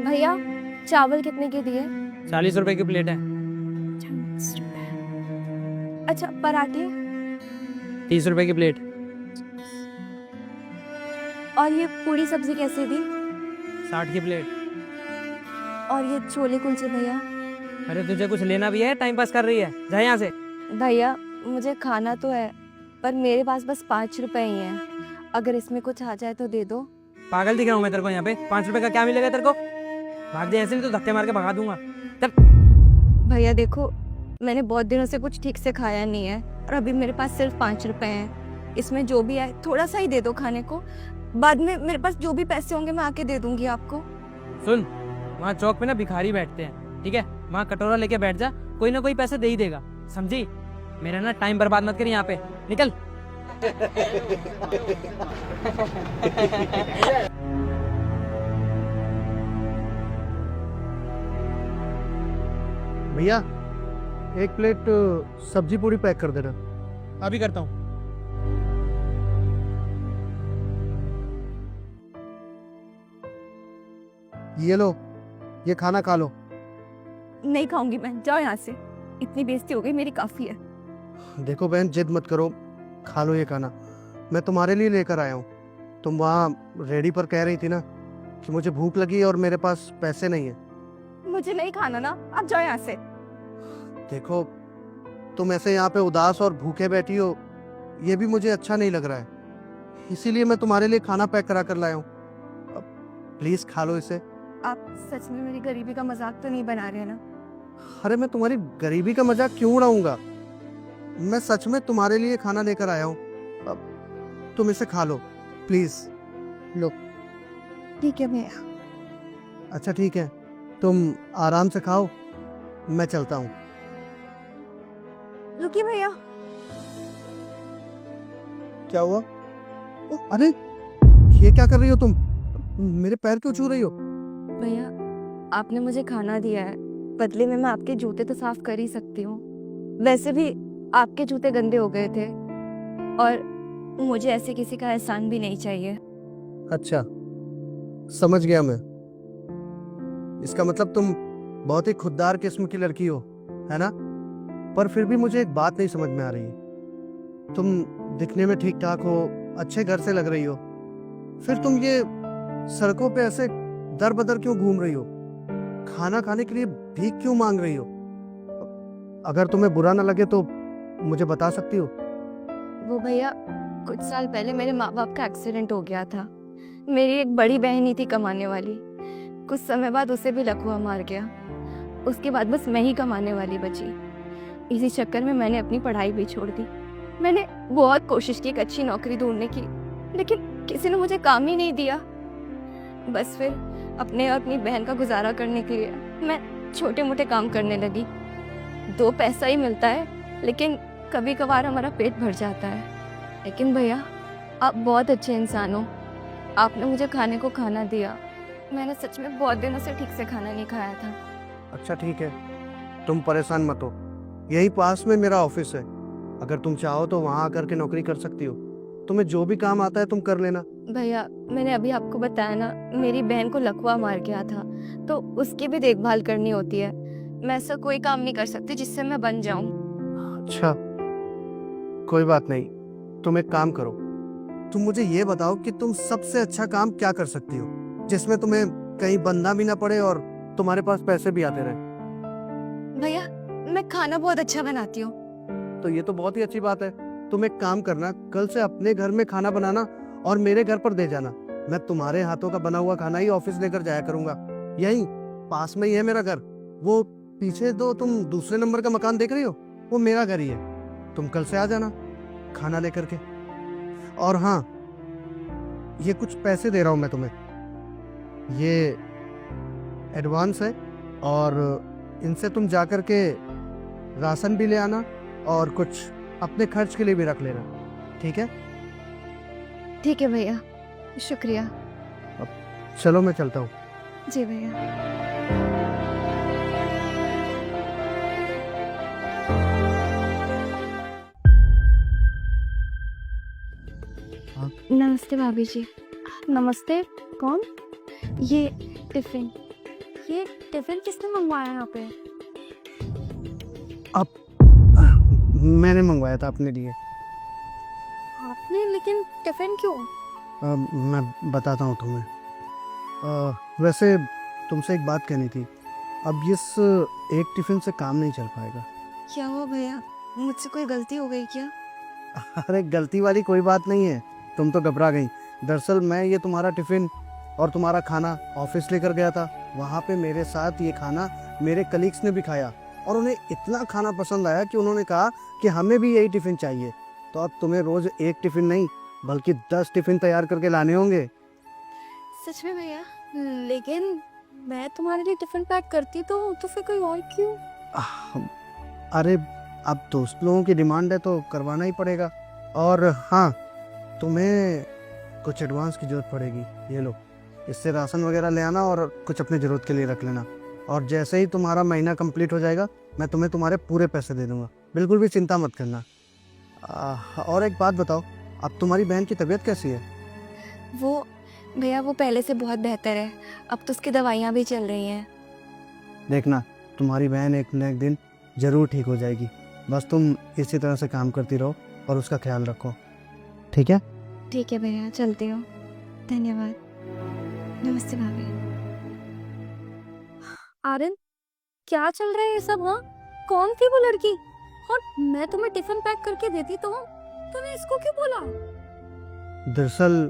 भैया चावल कितने के दिए? 40 रुपए की प्लेट है। 40 रुपए। अच्छा पराठे? 30 रुपए की प्लेट। और ये पूरी सब्जी कैसे दी? 60 की प्लेट। और ये छोले कुलचे भैया? अरे तुझे कुछ लेना भी है, टाइम पास कर रही है? जा यहाँ से। भैया मुझे खाना तो है पर मेरे पास बस 5 रुपए ही हैं। अगर इसमें कुछ आ जाए तो दे दो। पागल दिख रहा हूँ मैं तेरे को यहाँ पे? 5 रुपए का क्या मिलेगा तेरे को? भाग जाए, ऐसे नहीं तो धक्के मार के भगा दूंगा। चल। भैया देखो, मैंने बहुत दिनों से कुछ ठीक से खाया नहीं है और अभी मेरे पास सिर्फ 5 रुपए हैं। इसमें जो भी है थोड़ा सा ही दे दो खाने को। बाद में मेरे पास जो भी पैसे होंगे मैं आके दे दूंगी आपको। सुन, वहाँ चौक पे ना भिखारी बैठते हैं, ठीक है? वहाँ कटोरा लेके बैठ जा, कोई ना कोई पैसे दे ही देगा, समझी? मेरा ना टाइम बर्बाद मत कर यहाँ पे, निकल। भैया एक प्लेट सब्जी पूरी पैक कर देना। अभी करता हूँ। ये लो, ये खाना खा लो। नहीं खाऊंगी मैं, जाओ यहाँ से। इतनी बेइज्जती हो गई मेरी, काफी है। देखो बहन, जिद मत करो, खा लो ये खाना। मैं तुम्हारे लिए लेकर आया हूँ। तुम वहाँ रेडी पर कह रही थी ना कि मुझे भूख लगी और मेरे पास पैसे नहीं है। मुझे नहीं खाना ना, आप जाओ यहाँ से। देखो, तुम ऐसे यहाँ पे उदास और भूखे बैठी हो, ये भी मुझे अच्छा नहीं लग रहा है। इसीलिए मैं तुम्हारे लिए खाना पैक करा कर लाया हूँ। प्लीज खा लो इसे। आप सच में मेरी गरीबी का मजाक तो नहीं बना रहे ना? अरे मैं तुम्हारी गरीबी का मजाक क्यों उड़ाऊंगा? मैं सच में तुम्हारे लिए खाना लेकर आया हूँ। अब तुम इसे खा लो, प्लीज लो। ठीक है भैया। अच्छा ठीक है, तुम आराम से खाओ, मैं चलता हूँ। रुकिए भैया। क्या हुआ? अरे ये क्या कर रही हो तुम? मेरे पैर क्यों छू रही हो? भैया आपने मुझे खाना दिया है, बदले में मैं आपके जूते तो साफ कर ही सकती हूँ। वैसे भी आपके जूते गंदे हो गए थे और मुझे ऐसे किसी का एहसान भी नहीं चाहिए। अच्छा, समझ गया मैं। इसका मतलब तुम बहुत ही खुददार किस्म की लड़की हो, है ना? पर फिर भी मुझे एक बात नहीं समझ में आ रही है। तुम दिखने में ठीक ठाक हो, अच्छे घर से लग रही हो, फिर तुम ये सड़कों पे ऐसे दर बदर क्यों घूम रही हो? खाना खाने के लिए भीख क्यों मांग रही हो? अगर तुम्हें बुरा ना लगे तो मुझे बता सकती हो। वो भैया, कुछ साल पहले मेरे माँ बाप का एक्सीडेंट हो गया था। मेरी एक बड़ी बहन ही थी कमाने वाली। कुछ समय बाद उसे भी लकवा मार गया। उसके बाद बस मैं ही कमाने वाली बची। इसी चक्कर में मैंने अपनी पढ़ाई भी छोड़ दी। मैंने बहुत कोशिश की एक अच्छी नौकरी ढूंढने की, लेकिन किसी ने मुझे काम ही नहीं दिया। बस फिर अपने और अपनी बहन का गुजारा करने के लिए मैं छोटे मोटे काम करने लगी। 2 पैसा ही मिलता है, लेकिन कभी कभार हमारा पेट भर जाता है। लेकिन भैया आप बहुत अच्छे इंसान हो, आपने मुझे खाने को खाना दिया। मैंने सच में बहुत दिनों से ठीक से खाना नहीं खाया था। अच्छा ठीक है, तुम परेशान मत हो। यही पास में मेरा ऑफिस है, अगर तुम चाहो तो वहाँ आकर के नौकरी कर सकती हो। तुम्हें जो भी काम आता है तुम कर लेना। भैया मैंने अभी आपको बताया ना, मेरी बहन को लकवा मार गया था, तो उसकी भी देखभाल करनी होती है। मैं ऐसा कोई काम नहीं कर सकती जिससे मैं बन जाऊं। अच्छा, कोई बात नहीं। तुम एक काम करो, तुम मुझे ये बताओ कि तुम सबसे अच्छा काम क्या कर सकती हो जिसमें तुम्हें कहीं बनना भी ना पड़े और तुम्हारे पास पैसे भी आते रहे। भैया मैं खाना बहुत अच्छा बनाती हूँ। तो ये तो बहुत ही अच्छी बात है। तुम एक काम करना, कल से अपने घर में खाना बनाना और मेरे घर पर दे जाना। मैं तुम्हारे हाथों का बना हुआ खाना ही ऑफिस लेकर जाया करूंगा। यहीं पास में ही है मेरा घर। वो पीछे जो तुम दूसरे नंबर का मकान देख रही हो, वो मेरा घर ही है। तुम कल से आ जाना खाना लेकर के। और हाँ, ये कुछ पैसे दे रहा हूं मैं तुम्हें, ये एडवांस है, और इनसे तुम जाकर के राशन भी ले आना और कुछ अपने खर्च के लिए भी रख लेना, ठीक है? ठीक है भैया, शुक्रिया। चलो मैं चलता हूँ। जी भैया। नमस्ते भाभी जी। नमस्ते। कौन? ये टिफिन। ये टिफिन किसने मंगवाया यहाँ पे? मैंने मंगवाया था अपने लिए। आपने? लेकिन टिफिन क्यों? मैं बताता हूँ तुम्हें। वैसे तुमसे एक बात कहनी थी। अब इस एक टिफिन से काम नहीं चल पाएगा। क्या हुआ भैया? मुझसे कोई गलती हो गई क्या? अरे गलती वाली कोई बात नहीं है, तुम तो घबरा गई। दरअसल मैं ये तुम्हारा टिफिन और तुम्हारा खाना ऑफिस लेकर गया था। वहाँ पे मेरे साथ ये खाना मेरे कलीग्स ने भी खाया और उन्हें इतना खाना पसंद आया कि उन्होंने कहा कि हमें भी यही टिफिन चाहिए। तो अब तुम्हें रोज एक टिफिन नहीं बल्कि 10 टिफिन तैयार करके लाने होंगे। सच में भैया? लेकिन मैं तुम्हारे लिए टिफिन पैक करती तो फिर कोई और क्यों? अरे अब दोस्त लोगों की डिमांड है तो करवाना ही पड़ेगा। और हाँ, तुम्हें कुछ एडवांस की जरूरत पड़ेगी। ये लो, इससे राशन वगैरह ले आना और कुछ अपनी ज़रूरत के लिए रख लेना। और जैसे ही तुम्हारा महीना कंप्लीट हो जाएगा मैं तुम्हें तुम्हारे पूरे पैसे दे दूंगा, बिल्कुल भी चिंता मत करना। और एक बात बताओ, अब तुम्हारी बहन की तबीयत कैसी है? वो भैया वो पहले से बहुत बेहतर है। अब तो उसकी दवाइयाँ भी चल रही हैं। देखना, तुम्हारी बहन एक न एक दिन ज़रूर ठीक हो जाएगी। बस तुम इसी तरह से काम करती रहो और उसका ख्याल रखो, ठीक है? ठीक है भैया, चलती हूँ। धन्यवाद। नमस्ते भाभी। आर्यन, क्या चल रहा है ये सब? हाँ, कौन थी वो लड़की? और मैं तुम्हें टिफिन पैक करके देती तो तुमने इसको क्यों बोला? दरअसल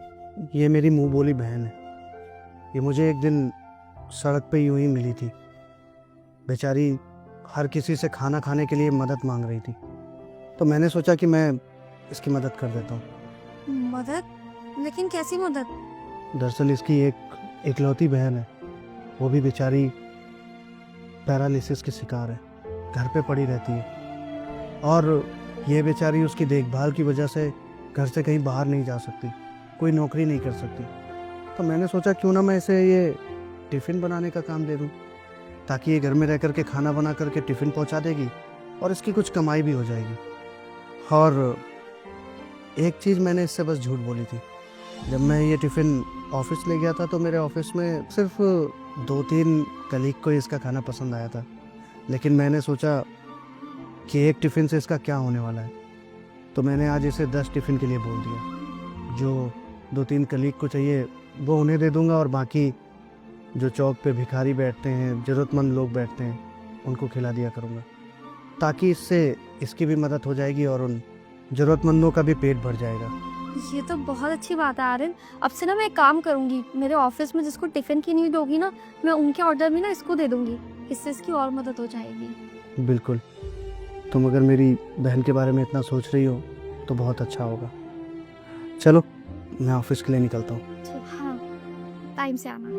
ये मेरी मुंह बोली बहन है। ये मुझे एक दिन सड़क पे यूं ही मिली थी। बेचारी हर किसी से खाना खाने के लिए मदद मांग रही थी, तो मैंने सोचा कि मैं इसकी मदद कर देता हूँ। मदद? लेकिन कैसी मदद? दरअसल इसकी एक इकलौती बहन है, वो भी बेचारी पैरालिसिस की शिकार है, घर पे पड़ी रहती है। और ये बेचारी उसकी देखभाल की वजह से घर से कहीं बाहर नहीं जा सकती, कोई नौकरी नहीं कर सकती। तो मैंने सोचा क्यों ना मैं इसे ये टिफ़िन बनाने का काम दे दूँ, ताकि ये घर में रह कर के खाना बना करके टिफ़िन पहुंचा देगी और इसकी कुछ कमाई भी हो जाएगी। और एक चीज़ मैंने इससे बस झूठ बोली थी। जब मैं ये टिफ़िन ऑफिस ले गया था तो मेरे ऑफिस में सिर्फ 2-3 कलीग को इसका खाना पसंद आया था। लेकिन मैंने सोचा कि एक टिफ़िन से इसका क्या होने वाला है, तो मैंने आज इसे 10 टिफ़िन के लिए बोल दिया। जो 2-3 कलीग को चाहिए वो उन्हें दे दूंगा और बाकी जो चौक पे भिखारी बैठते हैं, ज़रूरतमंद लोग बैठते हैं, उनको खिला दिया करूँगा, ताकि इससे इसकी भी मदद हो जाएगी और उन ज़रूरतमंदों का भी पेट भर जाएगा। ये तो बहुत अच्छी बात है आर्यन। अब से ना मैं एक काम करूंगी, मेरे ऑफिस में जिसको टिफिन की नीड होगी ना, मैं उनके ऑर्डर में ना इसको दे दूंगी। इससे इसकी और मदद हो जाएगी। बिल्कुल, तुम अगर मेरी बहन के बारे में इतना सोच रही हो तो बहुत अच्छा होगा। चलो, मैं ऑफिस के लिए निकलता हूँ। हाँ, टाइम से आना।